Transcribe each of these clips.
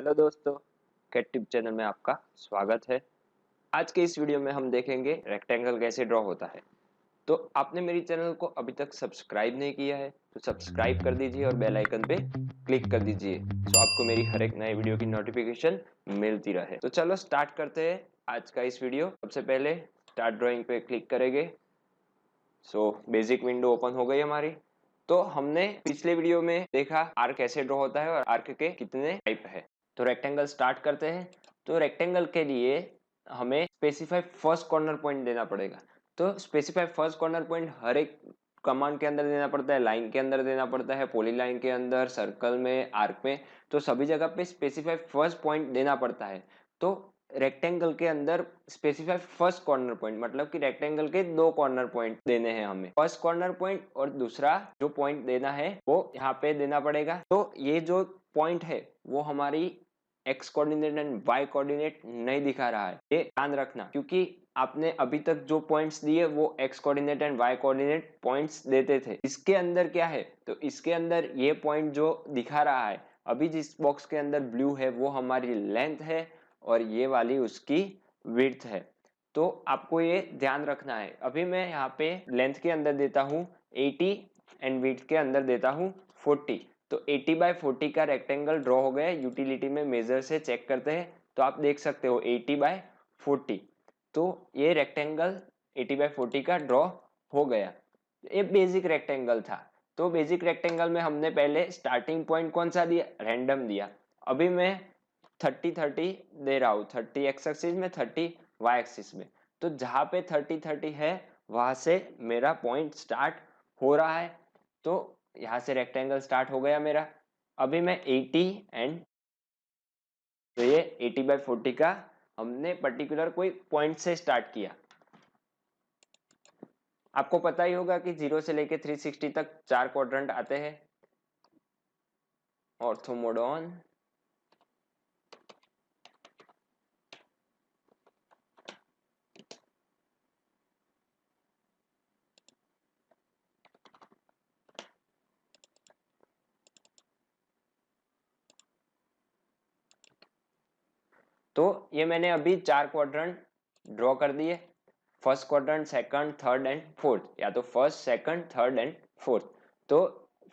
Hello दोस्तों, cat tip channel में आपका स्वागत है। आज के इस वीडियो में हम देखेंगे रेक्टेंगल कैसे ड्रॉ होता है। तो आपने मेरी चैनल को अभी तक सब्सक्राइब नहीं किया है तो सब्सक्राइब कर दीजिए और बेल आइकन पे क्लिक कर दीजिए तो आपको मेरी हर एक नए वीडियो की नोटिफिकेशन मिलती रहे। तो चलो स्टार्ट करते हैं आज का इस वीडियो। सबसे पहले स्टार्ट ड्राइंग पे क्लिक करेंगे। बेसिक विंडो ओपन हो गई हमारी। तो हमने पिछले वीडियो में देखा आर्क कैसे ड्रॉ होता है और आर्क के कितने टाइप है। तो रेक्टेंगल स्टार्ट करते हैं। तो रेक्टेंगल के लिए हमें स्पेसिफाई फर्स्ट कॉर्नर पॉइंट देना पड़ेगा। तो स्पेसिफाई फर्स्ट कॉर्नर पॉइंट हर एक कमांड के अंदर देना पड़ता है, लाइन के अंदर देना पड़ता है, पॉली लाइन के अंदर, सर्कल में, आर्क में। तो सभी जगह पे स्पेसिफाई फर्स्ट पॉइंट देना पड़ता है। तो रेक्टेंगल के अंदर स्पेसिफाई फर्स्ट कॉर्नर पॉइंट मतलब कि रेक्टेंगल के दो कॉर्नर पॉइंट देने हैं हमें, फर्स्ट कॉर्नर पॉइंट और दूसरा जो पॉइंट देना है वो यहाँ पे देना पड़ेगा। तो ये जो पॉइंट है वो हमारी x coordinate and y coordinate नहीं दिखा रहा है, ये ध्यान रखना, क्योंकि आपने अभी तक जो पॉइंट्स दिए वो x coordinate and y coordinate points देते थे। इसके अंदर क्या है, तो इसके अंदर ये पॉइंट जो दिखा रहा है अभी जिस बॉक्स के अंदर ब्लू है वो हमारी लेंथ है और ये वाली उसकी विड्थ है। तो आपको ये ध्यान रखना है। अभी मैं यहाँ पे लेंथ के अंदर देता हूँ 80 एंड विड्थ के अंदर देता हूँ 40। तो 80 बाय 40 का रेक्टेंगल ड्रॉ हो गया। यूटिलिटी में मेजर से चेक करते हैं तो आप देख सकते हो 80 बाय 40। तो ये रेक्टेंगल 80 बाय 40 का ड्रॉ हो गया। ये बेसिक रेक्टेंगल था। तो बेसिक रेक्टेंगल में हमने पहले स्टार्टिंग पॉइंट कौन सा दिया, रैंडम दिया। अभी मैं 30-30 दे रहा हूँ, 30 एक्स एक्सिस में, 30 वाई एक्सिस में। तो जहां पे 30-30 है वहां से मेरा पॉइंट स्टार्ट हो रहा है। तो यहाँ से रेक्टेंगल स्टार्ट हो गया मेरा। अभी मैं 80 एंड तो ये 80 बाय 40 का हमने पर्टिकुलर कोई पॉइंट से स्टार्ट किया। आपको पता ही होगा कि 0 से लेके 360 तक 4 क्वाड्रेंट आते हैं। ऑर्थोमोडॉन, तो ये मैंने अभी 4 क्वाड्रेंट ड्रॉ कर दिए। First quadrant, second, third and fourth, या तो first, second, third and fourth. तो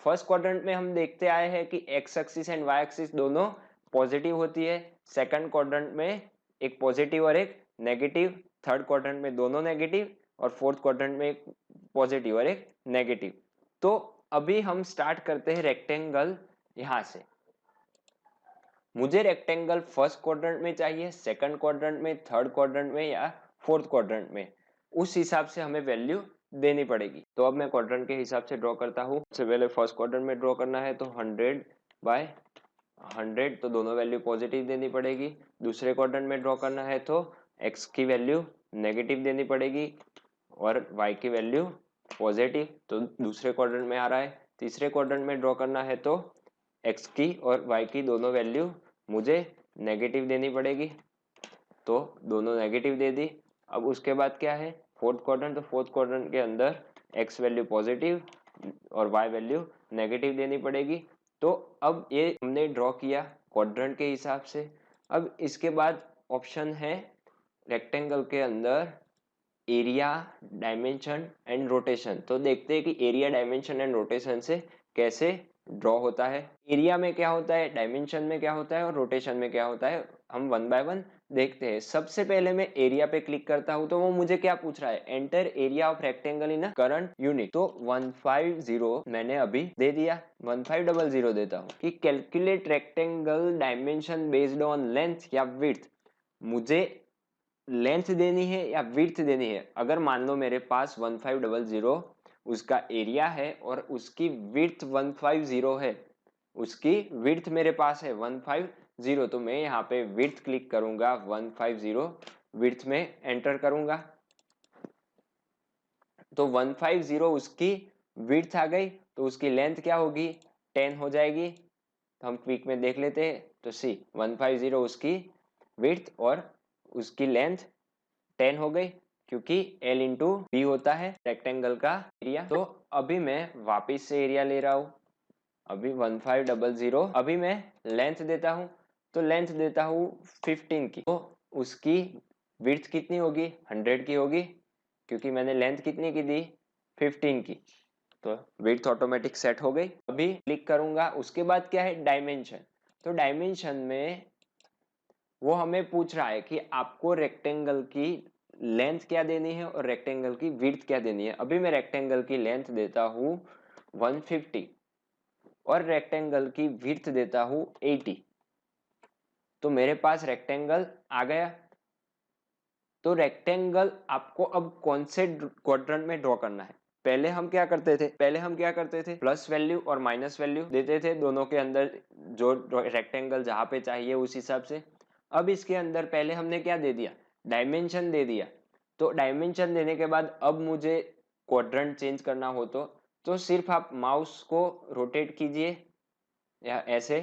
फर्स्ट क्वाड्रेंट में हम देखते आए हैं कि x axis and y axis दोनों पॉजिटिव होती है। सेकंड क्वाड्रेंट में एक पॉजिटिव और एक नेगेटिव, थर्ड क्वाड्रेंट में दोनों नेगेटिव और फोर्थ क्वाड्रेंट में एक पॉजिटिव और एक नेगेटिव। तो अभी हम स्टार्ट करते हैं रेक्टेंगल। यहां से मुझे रेक्टेंगल फर्स्ट क्वाड्रेंट में चाहिए, सेकंड क्वाड्रेंट में, थर्ड क्वाड्रेंट में या फोर्थ क्वाड्रेंट में। उस हिसाब से हमें वैल्यू देनी पड़ेगी। तो अब मैं क्वाड्रेंट के हिसाब से ड्रॉ करता हूँ। सबसे पहले फर्स्ट क्वाड्रेंट में ड्रॉ करना है तो 100 बाय 100, तो दोनों वैल्यू पॉजिटिव देनी पड़ेगी। दूसरे क्वाड्रेंट में ड्रॉ करना है तो एक्स की वैल्यू नेगेटिव देनी पड़ेगी और वाई की वैल्यू पॉजिटिव, तो दूसरे क्वाड्रेंट में आ रहा है। तीसरे क्वाड्रेंट में ड्रॉ करना है तो एक्स की और वाई की दोनों वैल्यू मुझे नेगेटिव देनी पड़ेगी, तो दोनों नेगेटिव दे दी। अब उसके बाद क्या है, फोर्थ क्वाड्रेंट। तो फोर्थ क्वाड्रेंट के अंदर एक्स वैल्यू पॉजिटिव और वाई वैल्यू नेगेटिव देनी पड़ेगी। तो अब ये हमने ड्रॉ किया क्वाड्रेंट के हिसाब से। अब इसके बाद ऑप्शन है रेक्टेंगल के अंदर एरिया, डायमेंशन एंड रोटेशन। तो देखते हैं कि एरिया, डायमेंशन एंड रोटेशन से कैसे ड्रॉ होता है। एरिया में क्या होता है, डायमेंशन में क्या होता है और रोटेशन में क्या होता है, हम वन बाय वन देखते हैं। सबसे पहले मैं एरिया पे क्लिक करता हूं तो वो मुझे क्या पूछ रहा है, enter area of rectangle in current unit. तो 150 मैंने अभी दे दिया, 1500 देता हूँ कि calculate rectangle dimension based on length या विड्थ। मुझे लेंथ देनी है या विड्थ देनी है। अगर मान लो मेरे पास 1500 उसका एरिया है और उसकी विड्थ 150 है, उसकी विड्थ मेरे पास है 150, तो मैं यहाँ पे विड्थ क्लिक करूंगा, 150 विड्थ में एंटर करूंगा। तो 150 उसकी विड्थ आ गई, तो उसकी लेंथ क्या होगी, 10 हो जाएगी। तो हम क्विक में देख लेते हैं। तो सी 150 उसकी विड्थ और उसकी लेंथ 10 हो गई, क्योंकि L इंटू बी होता है रेक्टेंगल का एरिया। तो अभी मैं वापिस से एरिया ले रहा हूँ। अभी 1500, अभी मैं लेंथ देता हूँ तो लेंथ देता हूँ 15 की, तो उसकी विड्थ कितनी होगी, 100 की होगी, क्योंकि मैंने लेंथ कितनी की दी, 15 की। तो विड्थ ऑटोमेटिक सेट हो गई। अभी क्लिक करूंगा, उसके बाद क्या है, डायमेंशन। तो डायमेंशन में वो हमें पूछ रहा है कि आपको रेक्टेंगल की लेंथ क्या देनी है और रेक्टेंगल की विड्थ क्या देनी है। अभी मैं रेक्टेंगल की लेंथ देता हूँ 150 और रेक्टेंगल की विड्थ देता हूँ 80। तो मेरे पास रेक्टेंगल आ गया। तो रेक्टेंगल आपको अब कौन से क्वाड्रेंट में ड्रॉ करना है। पहले हम क्या करते थे, प्लस वैल्यू और माइनस वैल्यू देते थे दोनों के अंदर, जो रेक्टेंगल जहां पे चाहिए उस हिसाब से। अब इसके अंदर पहले हमने क्या दे दिया, डायमेंशन दे दिया। तो डायमेंशन देने के बाद अब मुझे क्वाड्रेंट चेंज करना हो तो सिर्फ आप माउस को रोटेट कीजिए या ऐसे,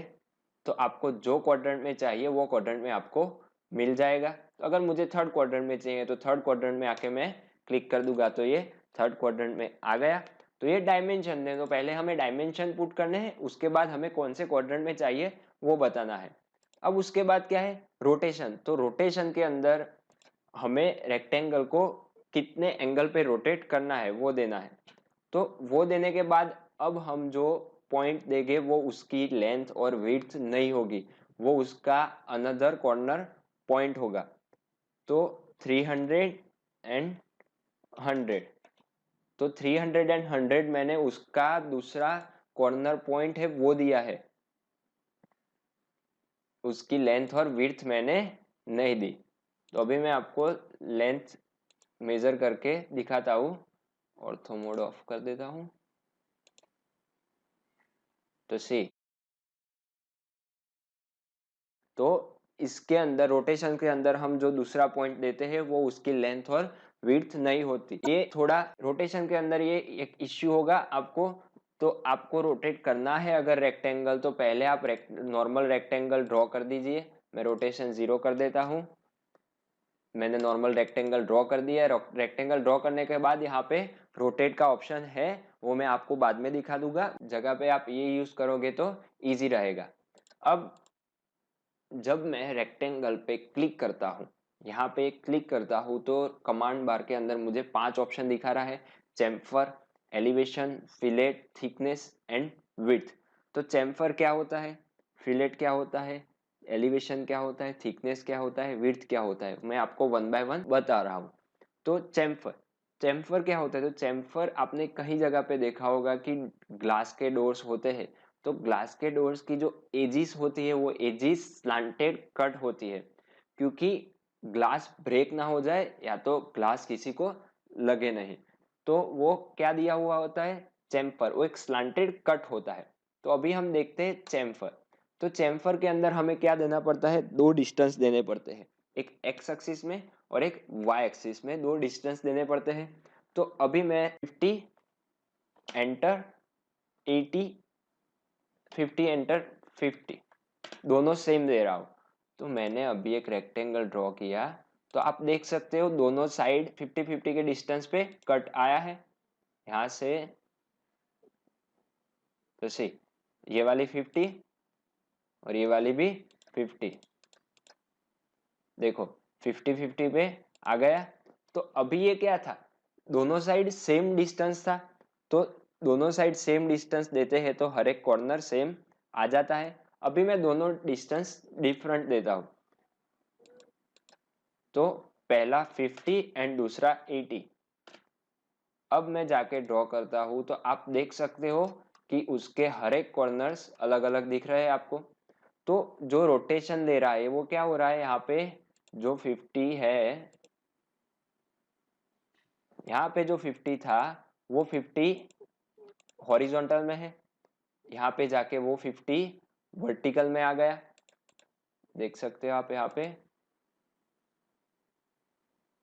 तो आपको जो क्वाड्रेंट में चाहिए वो क्वाड्रेंट में आपको मिल जाएगा। तो अगर मुझे थर्ड क्वाड्रेंट में चाहिए तो थर्ड क्वाड्रेंट में आके मैं क्लिक कर दूंगा तो ये थर्ड क्वाड्रेंट में आ गया। तो ये डायमेंशन है, तो पहले हमें डायमेंशन पुट करने हैं, उसके बाद हमें कौन से क्वाड्रेंट में चाहिए वो बताना है। अब उसके बाद क्या है, रोटेशन। तो रोटेशन के अंदर हमें रेक्टेंगल को कितने एंगल पे रोटेट करना है वो देना है। तो वो देने के बाद अब हम जो पॉइंट देंगे वो उसकी लेंथ और विड्थ नहीं होगी, वो उसका अनदर कॉर्नर पॉइंट होगा। तो 300 एंड 100, तो 300 एंड 100 मैंने उसका दूसरा कॉर्नर पॉइंट है वो दिया है, उसकी लेंथ और विड्थ मैंने नहीं दी। तो अभी मैं आपको लेंथ मेजर करके दिखाता हूँ। ऑर्थो मोड ऑफ कर देता हूँ। तो सी, तो इसके अंदर रोटेशन के अंदर हम जो दूसरा पॉइंट देते हैं वो उसकी लेंथ और विड्थ नहीं होती। ये थोड़ा रोटेशन के अंदर ये एक इश्यू होगा आपको। तो आपको रोटेट करना है अगर रेक्टेंगल, तो पहले आप नॉर्मल रेक्टेंगल ड्रॉ कर दीजिए। मैं रोटेशन 0 कर देता हूँ। मैंने नॉर्मल रेक्टेंगल ड्रॉ कर दिया है। रेक्टेंगल ड्रॉ करने के बाद यहाँ पे रोटेट का ऑप्शन है, वो मैं आपको बाद में दिखा दूंगा। जगह पे आप ये यूज करोगे तो इजी रहेगा। अब जब मैं रेक्टेंगल पे क्लिक करता हूँ, यहाँ पे क्लिक करता हूँ, तो कमांड बार के अंदर मुझे 5 ऑप्शन दिखा रहा है, chamfer, elevation, fillet, thickness and width. तो चैम्फर क्या होता है, फिलेट क्या होता है, एलिवेशन क्या होता है, थिकनेस क्या होता है, विड्थ क्या होता है, मैं आपको वन बाय वन बता रहा हूँ। तो चैम्फर, चैम्फर क्या होता है, तो चैम्फर आपने कहीं जगह पे देखा होगा कि ग्लास के डोर्स होते हैं। तो ग्लास के डोर्स की जो एजिस होती है वो एजिस स्लांटेड कट होती है, क्योंकि ग्लास ब्रेक ना हो जाए या तो ग्लास किसी को लगे नहीं। तो वो क्या दिया हुआ होता है, चैम्फर, वो एक स्लांटेड कट होता है। तो अभी हम देखते हैं चैम्फर। तो चैम्फर के अंदर हमें क्या देना पड़ता है, दो डिस्टेंस देने पड़ते हैं, एक एक्स एक्सिस में और एक वाई एक्सिस में, दो डिस्टेंस देने पड़ते हैं। तो अभी मैं 50 एंटर, 80, 50 एंटर, 50, दोनों सेम दे रहा हूं। तो मैंने अभी एक रेक्टेंगल ड्रॉ किया, तो आप देख सकते हो दोनों साइड 50-50 के डिस्टेंस पे कट आया है। यहां से तो सी, ये वाली 50 और ये वाली भी 50, देखो 50-50 पे आ गया। तो अभी ये क्या था, दोनों साइड सेम डिस्टेंस था। तो दोनों साइड सेम डिस्टेंस देते हैं तो हर एक कॉर्नर सेम आ जाता है। अभी मैं दोनों डिस्टेंस डिफरेंट देता हूं, तो पहला 50 एंड दूसरा 80। अब मैं जाके ड्रॉ करता हूं तो आप देख सकते हो कि उसके हर एक कॉर्नर्स अलग अलग दिख रहे हैं आपको। तो जो रोटेशन दे रहा है वो क्या हो रहा है, यहाँ पे जो 50 है, यहाँ पे जो 50 था वो 50 हॉरिजॉन्टल में है, यहाँ पे जाके वो 50 वर्टिकल में आ गया। देख सकते हो आप यहाँ पे,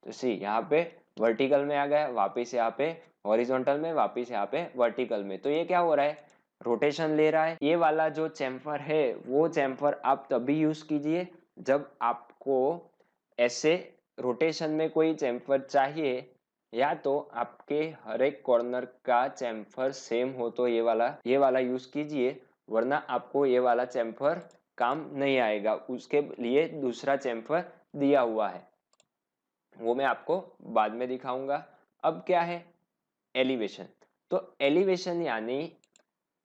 तो सी यहाँ पे वर्टिकल में आ गया, वापिस यहाँ पे हॉरिजॉन्टल में, वापिस यहाँ पे वर्टिकल में। तो ये क्या हो रहा है, रोटेशन ले रहा है। ये वाला जो चैम्फर है वो चैम्फर आप तभी यूज कीजिए जब आपको ऐसे रोटेशन में कोई चैम्फर चाहिए, या तो आपके हर एक कॉर्नर का चैम्फर सेम हो तो ये वाला यूज कीजिए, वरना आपको ये वाला चैम्फर काम नहीं आएगा, उसके लिए दूसरा चैम्फर दिया हुआ है, वो मैं आपको बाद में दिखाऊंगा। अब क्या है, एलिवेशन। तो एलिवेशन यानी,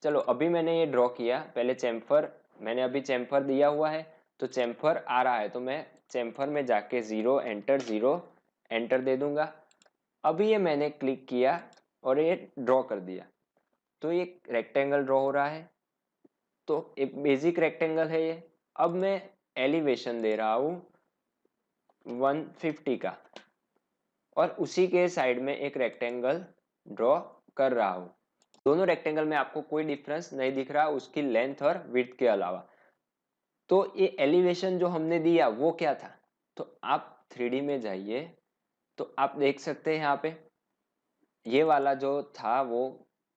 चलो अभी मैंने ये ड्रॉ किया, पहले चैम्फर, मैंने अभी चैम्फर दिया हुआ है तो चैम्फर आ रहा है, तो मैं चैम्फर में जाके 0 एंटर दे दूंगा। अभी ये मैंने क्लिक किया और ये ड्रॉ कर दिया, तो ये रेक्टेंगल ड्रॉ हो रहा है, तो एक बेसिक रेक्टेंगल है ये। अब मैं एलिवेशन दे रहा हूँ 150 का, और उसी के साइड में एक रेक्टेंगल ड्रॉ कर रहा हूँ। दोनों रेक्टेंगल में आपको कोई डिफरेंस नहीं दिख रहा उसकी लेंथ और विड्थ के अलावा। तो ये एलिवेशन जो हमने दिया वो क्या था, तो आप 3D में जाइए तो आप देख सकते हैं यहाँ पे ये वाला जो था वो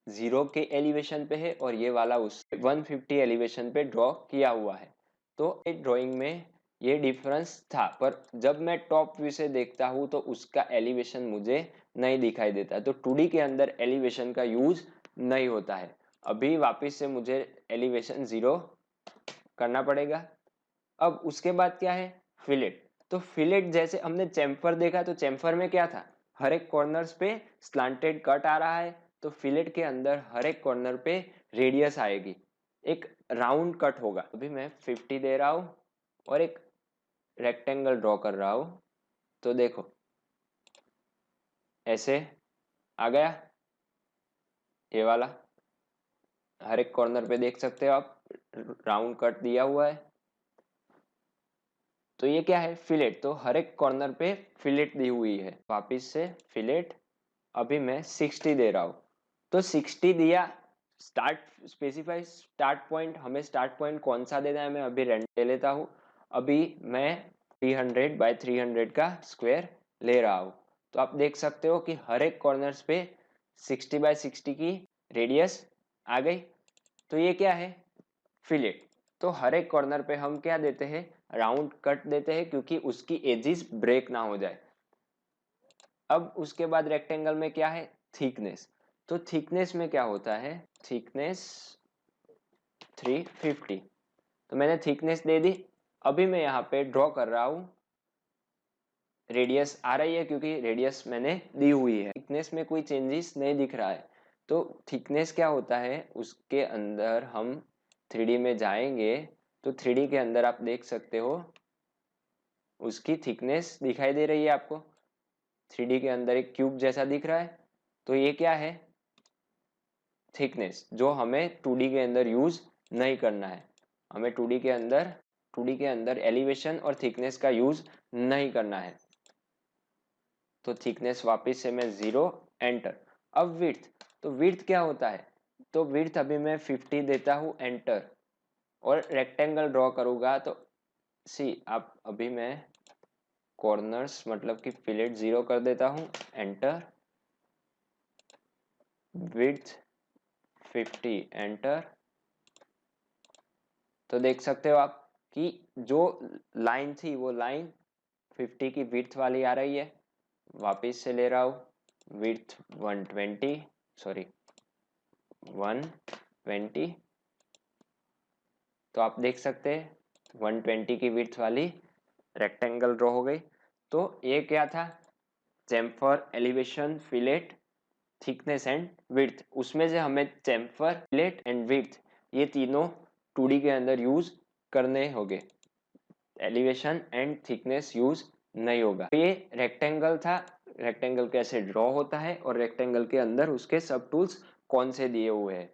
0 के एलिवेशन पे है और ये वाला उस 150 एलिवेशन पे ड्रॉ किया हुआ है। तो एक ड्राइंग में ये डिफरेंस था, पर जब मैं टॉप व्यू से देखता हूँ तो उसका एलिवेशन मुझे नहीं दिखाई देता, तो 2D के अंदर एलिवेशन का यूज नहीं होता है। अभी वापस से मुझे एलिवेशन 0 करना पड़ेगा। अब उसके बाद क्या है, फिलेट। तो फिलेट जैसे हमने चैम्फर देखा, तो चैम्फर में क्या था, हर एक कॉर्नर्स पे स्लांटेड कट आ रहा है, तो फिलेट के अंदर हर एक कॉर्नर पे रेडियस आएगी, एक राउंड कट होगा। अभी मैं 50 दे रहा हूँ और एक रेक्टेंगल ड्रॉ कर रहा हूँ, तो देखो ऐसे आ गया, ये वाला हर एक कॉर्नर पे देख सकते हो आप राउंड कट दिया हुआ है। तो ये क्या है, फिलेट। तो हर एक कॉर्नर पे फिलेट दी हुई है, वापिस से फिलेट। अभी मैं 60 दे रहा हूँ, तो 60 दिया। स्टार्ट स्पेसिफाई स्टार्ट पॉइंट, हमें स्टार्ट पॉइंट कौन सा देना है, मैं अभी रेंट ले लेता हूँ। अभी मैं 300 बाय 300 का स्क्वायर ले रहा हूँ। तो आप देख सकते हो कि हर एक कॉर्नर्स पे 60 बाय 60 की रेडियस आ गई। तो ये क्या है, फिलेट। तो हर एक कॉर्नर पे हम क्या देते हैं, राउंड कट देते हैं, क्योंकि उसकी एजिस ब्रेक ना हो जाए। अब उसके बाद रेक्टेंगल में क्या है, थिकनेस। तो थिकनेस में क्या होता है, थिकनेस 350, तो मैंने थिकनेस दे दी। अभी मैं यहाँ पे ड्रॉ कर रहा हूँ, रेडियस आ रही है क्योंकि रेडियस मैंने दी हुई है, थिकनेस में कोई चेंजेस नहीं दिख रहा है। तो थिकनेस क्या होता है, उसके अंदर हम 3D में जाएंगे तो 3D के अंदर आप देख सकते हो उसकी थिकनेस दिखाई दे रही है आपको, 3D के अंदर एक क्यूब जैसा दिख रहा है। तो ये क्या है, थिकनेस, जो हमें 2D के अंदर यूज नहीं करना है। हमें 2D के अंदर एलिवेशन और थिकनेस का यूज नहीं करना है। तो थिकनेस वापस से मैं 0 एंटर। अब विड्थ, तो विड्थ क्या होता है, तो विड्थ अभी मैं 50 देता हूँ एंटर, और रेक्टेंगल ड्रॉ करूंगा तो सी आप, अभी मैं कॉर्नर्स मतलब कि फिलेट 0 कर देता हूँ, एंटर, विड्थ 50 एंटर। तो देख सकते हो आप कि जो लाइन थी वो लाइन 50 की विड्थ वाली आ रही है। वापिस से ले रहा हूँ विड्थ 120, सॉरी 120। तो आप देख सकते हैं 120 की विड्थ वाली रेक्टेंगल ड्रॉ हो गई। तो ये क्या था, chamfer, elevation, fillet, thickness and width. उसमें से हमें चैम्फर, फिलेट एंड विड्थ ये तीनों 2D के अंदर यूज करने होंगे, एलिवेशन एंड थिकनेस यूज नहीं होगा। तो ये रेक्टेंगल था, रेक्टेंगल कैसे ड्रॉ होता है और रेक्टेंगल के अंदर उसके सब टूल्स कौन से दिए हुए हैं।